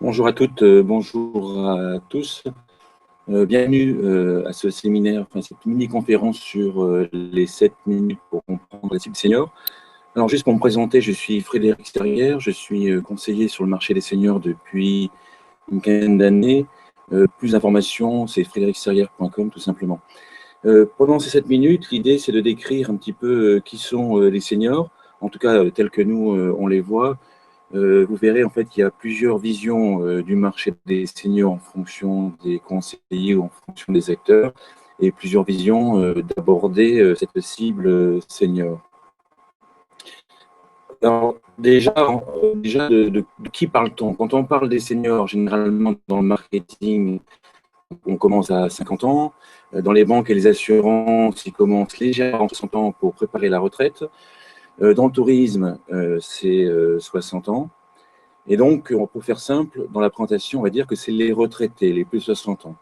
Bonjour à toutes, bonjour à tous. Bienvenue à ce séminaire, enfin cette mini-conférence sur les 7 minutes pour comprendre la cible senior. Alors juste pour me présenter, je suis Frédéric Serrière, je suis conseiller sur le marché des seniors depuis une quinzaine d'années. Plus d'informations, c'est frédéricserrière.com tout simplement. Pendant ces 7 minutes, l'idée c'est de décrire un petit peu qui sont les seniors, en tout cas tels que nous on les voit. Vous verrez en fait qu'il y a plusieurs visions du marché des seniors en fonction des conseillers ou en fonction des acteurs et plusieurs visions d'aborder cette cible senior. Alors déjà de qui parle-t-on? Quand on parle des seniors, généralement dans le marketing, on commence à 50 ans. Dans les banques et les assurances, ils commencent légèrement à 60 ans pour préparer la retraite. Dans le tourisme, c'est 60 ans. Et donc, pour faire simple, dans la présentation, on va dire que c'est les retraités, les plus de 60 ans.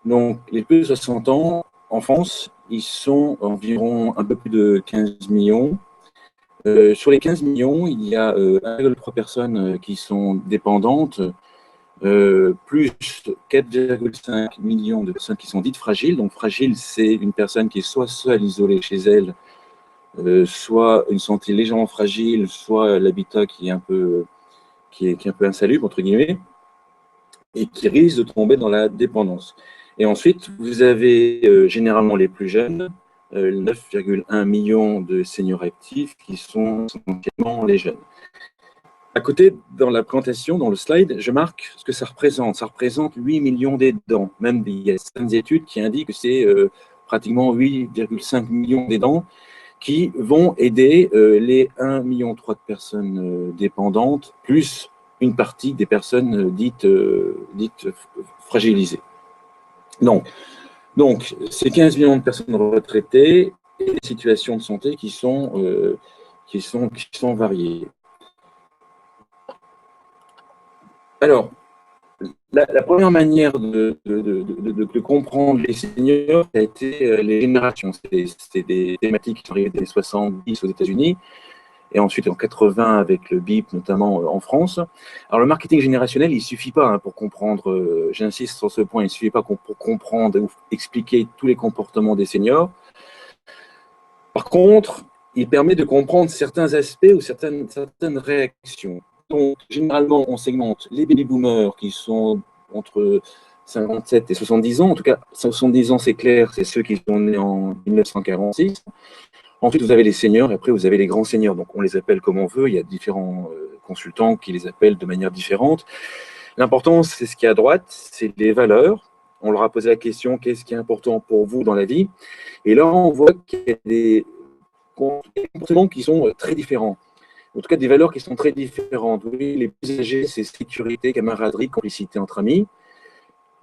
Donc, les plus de 60 ans, en France, ils sont environ un peu plus de 15 millions. Sur les 15 millions, il y a 1,3 personnes qui sont dépendantes, plus 4,5 millions de personnes qui sont dites fragiles. Donc, fragile, c'est une personne qui est soit seule, isolée chez elle, soit une santé légèrement fragile, soit l'habitat qui est un peu insalubre, entre guillemets, et qui risque de tomber dans la dépendance. Et ensuite, vous avez généralement les plus jeunes, 9,1 millions de seniors actifs qui sont essentiellement les jeunes. À côté, dans la présentation, dans le slide, je marque ce que ça représente. Ça représente 8 millions d'aidants. Même il y a certaines études qui indiquent que c'est pratiquement 8,5 millions d'aidants qui vont aider les 1,3 million de personnes dépendantes, plus une partie des personnes dites fragilisées. Donc, ces 15 millions de personnes retraitées et des situations de santé qui sont variées. Alors, la première manière de comprendre les seniors, ça a été les générations. C'était des thématiques qui sont arrivées des années 70 aux États-Unis, et ensuite en 80 avec le BIP, notamment en France. Alors le marketing générationnel, il ne suffit pas pour comprendre, j'insiste sur ce point, il ne suffit pas pour comprendre ou expliquer tous les comportements des seniors. Par contre, il permet de comprendre certains aspects ou certaines réactions. Donc, généralement, on segmente les baby-boomers qui sont entre 57 et 70 ans. En tout cas, 70 ans, c'est clair, c'est ceux qui sont nés en 1946. Ensuite, vous avez les seniors, et après, vous avez les grands seniors. Donc, on les appelle comme on veut. Il y a différents consultants qui les appellent de manière différente. L'important, c'est ce qui est à droite, c'est les valeurs. On leur a posé la question, qu'est-ce qui est important pour vous dans la vie? Et là, on voit qu'il y a des comportements qui sont très différents. En tout cas, des valeurs qui sont très différentes. Oui, les plus âgés, c'est sécurité, camaraderie, complicité entre amis.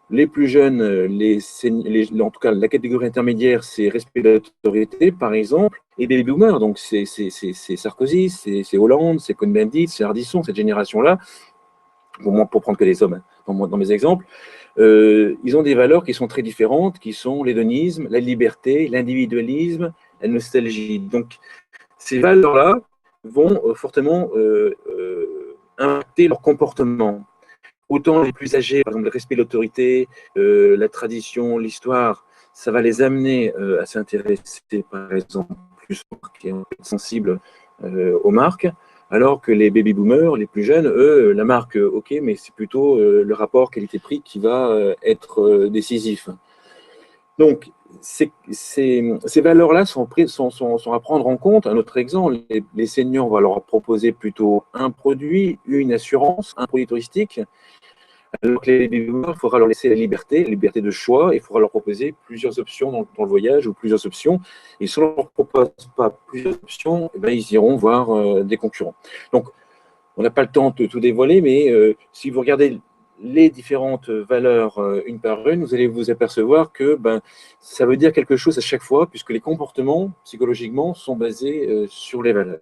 Les plus jeunes, en tout cas, la catégorie intermédiaire, c'est respect de l'autorité, par exemple, et les boomers, donc c'est Sarkozy, c'est Hollande, c'est Cohn-Bendit, c'est Ardisson, cette génération-là, pour prendre que des hommes dans mes exemples, ils ont des valeurs qui sont très différentes, qui sont l'hédonisme, la liberté, l'individualisme, la nostalgie. Donc, ces valeurs-là vont fortement impacter leur comportement. Autant les plus âgés, par exemple, le respect de l'autorité, la tradition, l'histoire, ça va les amener à s'intéresser, par exemple, plus aux marques et sensibles aux marques, alors que les baby-boomers, les plus jeunes, eux, la marque, ok, mais c'est plutôt le rapport qualité-prix qui va être décisif. Donc, ces valeurs-là sont à prendre en compte. Un autre exemple, les seniors, on va leur proposer plutôt un produit, une assurance, un produit touristique, alors que les baby-boomers, il faudra leur laisser la liberté de choix, et il faudra leur proposer plusieurs options dans le voyage ou plusieurs options. Et si on ne leur propose pas plusieurs options, eh bien, ils iront voir des concurrents. Donc, on n'a pas le temps de tout dévoiler, mais si vous regardez les différentes valeurs une par une, vous allez vous apercevoir que ça veut dire quelque chose à chaque fois, puisque les comportements, psychologiquement, sont basés sur les valeurs.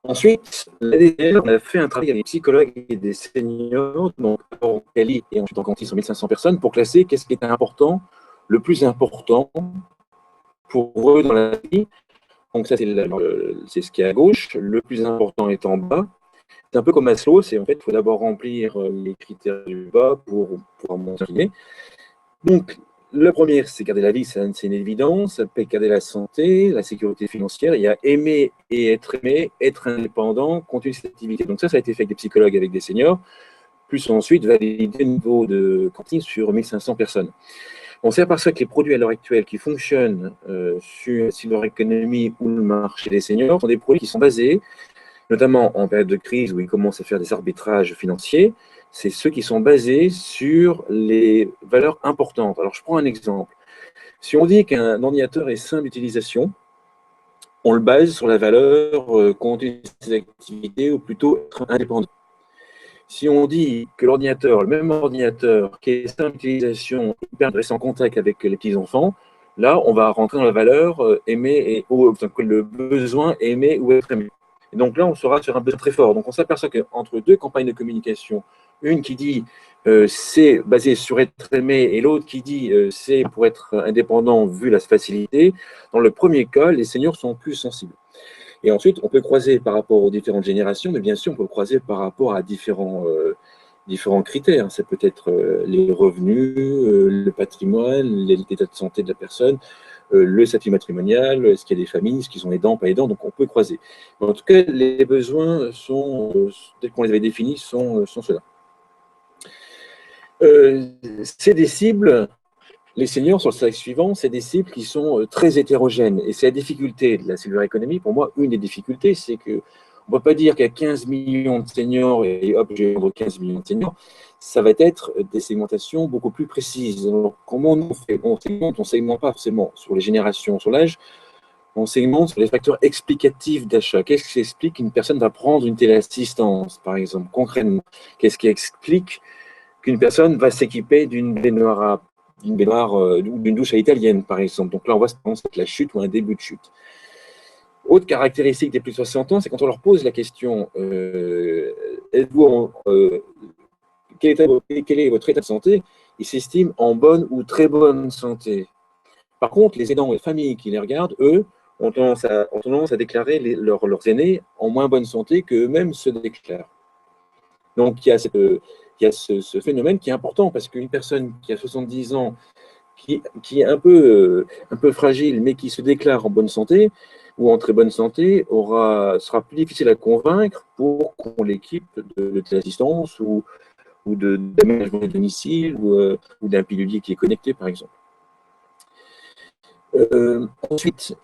Ensuite, l'année dernière, on a fait un travail avec des psychologues et des seniors, donc en Cali et ensuite en Cantis sur 1500 personnes, pour classer qu'est-ce qui était important, le plus important pour eux dans la vie. Donc ça, c'est ce qui est à gauche, le plus important est en bas. C'est un peu comme Maslow, c'est en fait, il faut d'abord remplir les critères du bas pour pouvoir monter. Donc, le premier, c'est garder la vie, c'est une évidence. Après, garder la santé, la sécurité financière. Il y a aimer et être indépendant, continuer cette activité. Donc ça a été fait avec des psychologues, avec des seniors, plus ensuite valider le niveau de cantine sur 1500 personnes. On s'aperçoit que les produits à l'heure actuelle qui fonctionnent sur la silver economy ou le marché des seniors sont des produits qui sont basés, notamment en période de crise où ils commencent à faire des arbitrages financiers, c'est ceux qui sont basés sur les valeurs importantes. Alors, je prends un exemple. Si on dit qu'un ordinateur est simple d'utilisation, on le base sur la valeur continue de ses activités ou plutôt être indépendant. Si on dit que l'ordinateur, le même ordinateur qui est simple d'utilisation, permet de rester en contact avec les petits-enfants, là, on va rentrer dans la valeur aimer le besoin aimer ou être aimé. Et donc là, on sera sur un besoin très fort. Donc on s'aperçoit qu'entre deux campagnes de communication, une qui dit c'est basé sur être aimé et l'autre qui dit c'est pour être indépendant vu la facilité, dans le premier cas, les seniors sont plus sensibles. Et ensuite, on peut croiser par rapport aux différentes générations, mais bien sûr, on peut croiser par rapport à différents critères. Ça peut être les revenus, le patrimoine, l'état de santé de la personne, le statut matrimonial, est-ce qu'il y a des familles, est-ce qu'ils ont aidants, pas aidants, donc on peut croiser. Mais en tout cas, les besoins sont, tels qu'on les avait définis, sont ceux-là. C'est des cibles. Les seniors, sur le slide suivant, c'est des cibles qui sont très hétérogènes. Et c'est la difficulté de la silver economy. Pour moi, une des difficultés, c'est qu'on ne peut pas dire qu'il y a 15 millions de seniors et hop, j'ai 15 millions de seniors. Ça va être des segmentations beaucoup plus précises. Alors, comment on fait? On ne segmente pas forcément sur les générations, sur l'âge. On segmente sur les facteurs explicatifs d'achat. Qu'est-ce qui explique qu'une personne va prendre une téléassistance, par exemple, concrètement? Qu'est-ce qui explique qu'une personne va s'équiper d'une baignoire ou d'une douche à l'italienne, par exemple. Donc là, on voit c'est la chute ou un début de chute. Autre caractéristique des plus de 60 ans, c'est quand on leur pose la question quel est votre état de santé, ils s'estiment en bonne ou très bonne santé. Par contre, les aidants et les familles qui les regardent, eux, ont tendance à déclarer leurs aînés en moins bonne santé qu'eux-mêmes se déclarent. Donc, il y a ce phénomène qui est important parce qu'une personne qui a 70 ans, qui est un peu fragile, mais qui se déclare en bonne santé ou en très bonne santé, sera plus difficile à convaincre pour qu'on l'équipe de téléassistance ou d'aménagement de domicile ou d'un pilulier qui est connecté, par exemple. Ensuite,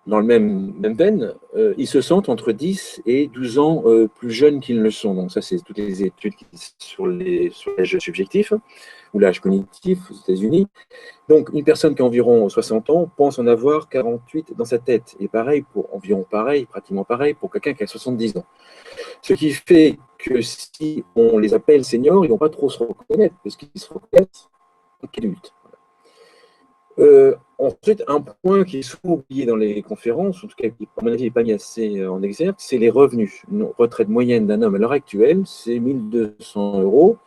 dans le même veine, ils se sentent entre 10 et 12 ans plus jeunes qu'ils ne le sont. Donc ça, c'est toutes les études sur l'âge subjectif ou l'âge cognitif aux États-Unis. Donc, une personne qui a environ 60 ans pense en avoir 48 dans sa tête. Et pareil, pratiquement pareil, pour quelqu'un qui a 70 ans. Ce qui fait que si on les appelle seniors, ils ne vont pas trop se reconnaître, parce qu'ils se reconnaissent en qu'adultes. Ensuite, un point qui est souvent oublié dans les conférences, en tout cas qui, à mon avis, n'est pas mis assez en exergue, c'est les revenus. Une retraite moyenne d'un homme à l'heure actuelle, c'est 1 200 euros.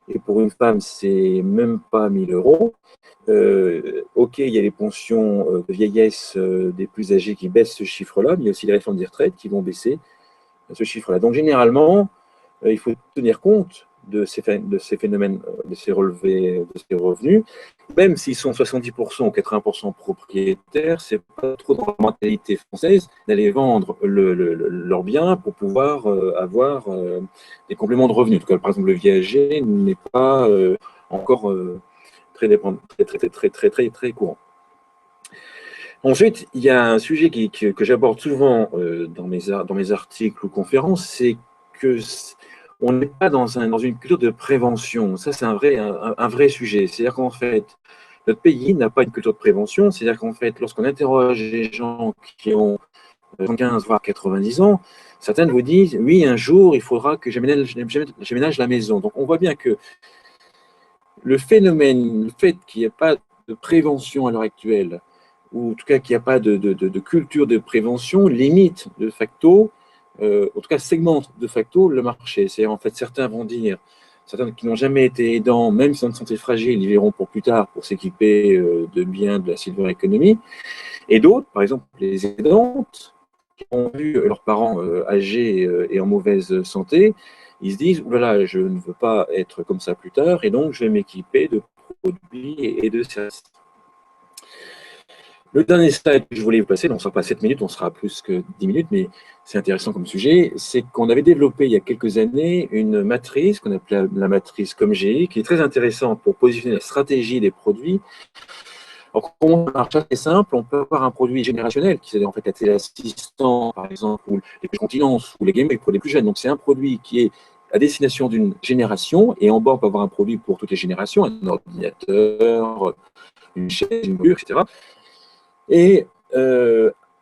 Et pour une femme, c'est même pas 1 000 euros. OK, il y a les pensions de vieillesse des plus âgés qui baissent ce chiffre-là, mais il y a aussi les réformes des retraites qui vont baisser ce chiffre-là. Donc, généralement, il faut tenir compte de ces phénomènes, de ces relevés, de ces revenus. Même s'ils sont 70% ou 80% propriétaires, c'est pas trop dans la mentalité française d'aller vendre leurs biens pour pouvoir avoir des compléments de revenus. En tout cas, par exemple, le viager n'est pas encore très courant. Ensuite, il y a un sujet que j'aborde souvent dans mes articles ou conférences, c'est que on n'est pas dans une culture de prévention. Ça, c'est un vrai sujet. C'est-à-dire qu'en fait, notre pays n'a pas une culture de prévention. C'est-à-dire qu'en fait, lorsqu'on interroge les gens qui ont 15 voire 90 ans, certaines vous disent « Oui, un jour, il faudra que j'aménage la maison ». Donc, on voit bien que le fait qu'il n'y ait pas de prévention à l'heure actuelle, ou en tout cas qu'il n'y a pas de culture de prévention, limite de facto, en tout cas segmente de facto le marché. C'est en fait, certains qui n'ont jamais été aidants, même si ont une santé fragile, ils verront pour plus tard pour s'équiper de biens de la silver economy. Et d'autres, par exemple les aidantes, qui ont vu leurs parents âgés et en mauvaise santé, ils se disent, oh là là, je ne veux pas être comme ça plus tard, et donc je vais m'équiper de produits et de services. Le dernier slide que je voulais vous passer, on ne sera pas 7 minutes, on sera plus que 10 minutes, mais c'est intéressant comme sujet, c'est qu'on avait développé il y a quelques années une matrice qu'on appelait la matrice COMGI, qui est très intéressante pour positionner la stratégie des produits. Alors, comment ça marche? C'est simple, on peut avoir un produit générationnel, qui c'est en fait la l'assistant, par exemple, ou les continences, ou les gameplays pour les plus jeunes. Donc, c'est un produit qui est à destination d'une génération, et en bas, on peut avoir un produit pour toutes les générations, un ordinateur, une chaise, une voiture, etc. Et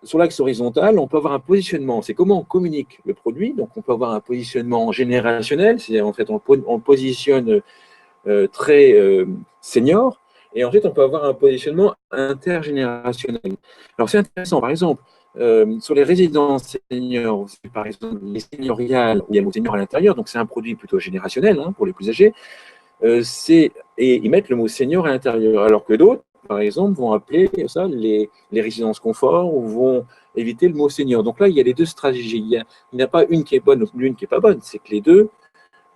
sur l'axe horizontal, on peut avoir un positionnement. C'est comment on communique le produit. Donc, on peut avoir un positionnement générationnel, c'est-à-dire en fait, on positionne très senior. Et ensuite, on peut avoir un positionnement intergénérationnel. Alors, c'est intéressant. Par exemple, sur les résidences seniors, par exemple, les senioriales, où il y a le mot senior à l'intérieur, donc c'est un produit plutôt générationnel pour les plus âgés, et ils mettent le mot senior à l'intérieur, alors que d'autres, par exemple, vont appeler ça les résidences confort ou vont éviter le mot senior. Donc là, il y a les deux stratégies. Il n'y a pas une qui est bonne ou l'une qui n'est pas bonne. C'est que les deux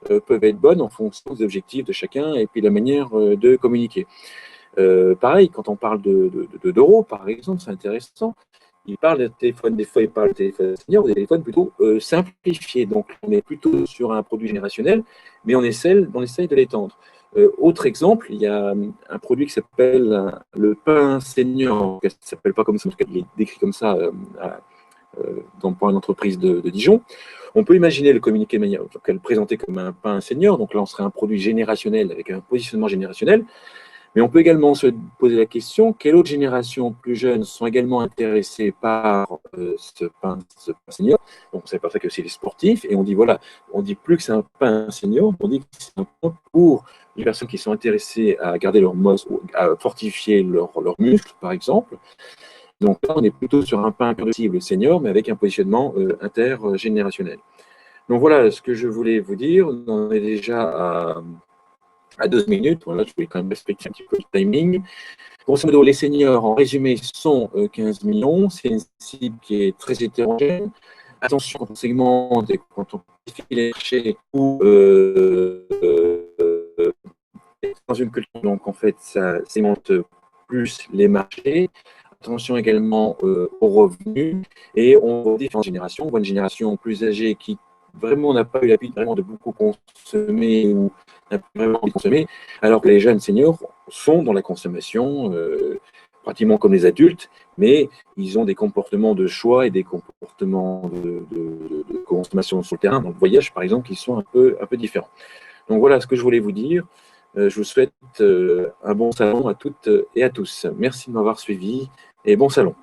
peuvent être bonnes en fonction des objectifs de chacun et puis la manière de communiquer. Pareil, quand on parle d'euros, par exemple, c'est intéressant. Il parle de téléphone, des fois il parle de téléphone senior, ou des téléphones plutôt simplifiés. Donc on est plutôt sur un produit générationnel, mais on essaye de l'étendre. Autre exemple, il y a un produit qui s'appelle le pain senior. Ça ne s'appelle pas comme ça, en tout cas il est décrit comme ça pour une entreprise de Dijon. On peut imaginer le communiquer de manière, le présenter comme un pain senior. Donc là, on serait un produit générationnel avec un positionnement générationnel. Mais on peut également se poser la question, quelles autres générations plus jeunes sont également intéressées par ce pain senior? Donc, c'est pour ça que c'est les sportifs. Et on dit, voilà, on dit plus que c'est un pain senior, on dit que c'est un pain pour les personnes qui sont intéressées à garder leur muscle, à fortifier leurs muscles, par exemple. Donc là, on est plutôt sur un pain de cible senior, mais avec un positionnement intergénérationnel. Donc voilà ce que je voulais vous dire. On en est déjà à 2 minutes. Voilà, je voulais quand même respecter un petit peu le timing. Grosso modo, les seniors, en résumé, sont 15 millions. C'est une cible qui est très hétérogène. Attention quand on segmente et quand on modifie les marchés ou dans une culture, donc en fait, ça segmente plus les marchés. Attention également aux revenus. Et on voit différentes générations. On voit une génération plus âgée qui vraiment n'a pas eu l'habitude vraiment de beaucoup consommer ou n'a pas vraiment envie de consommer, alors que les jeunes seniors sont dans la consommation pratiquement comme les adultes, mais ils ont des comportements de choix et des comportements de consommation sur le terrain, dans le voyage par exemple, qui sont un peu différents. Donc voilà ce que je voulais vous dire. Je vous souhaite un bon salon à toutes et à tous. Merci de m'avoir suivi et bon salon.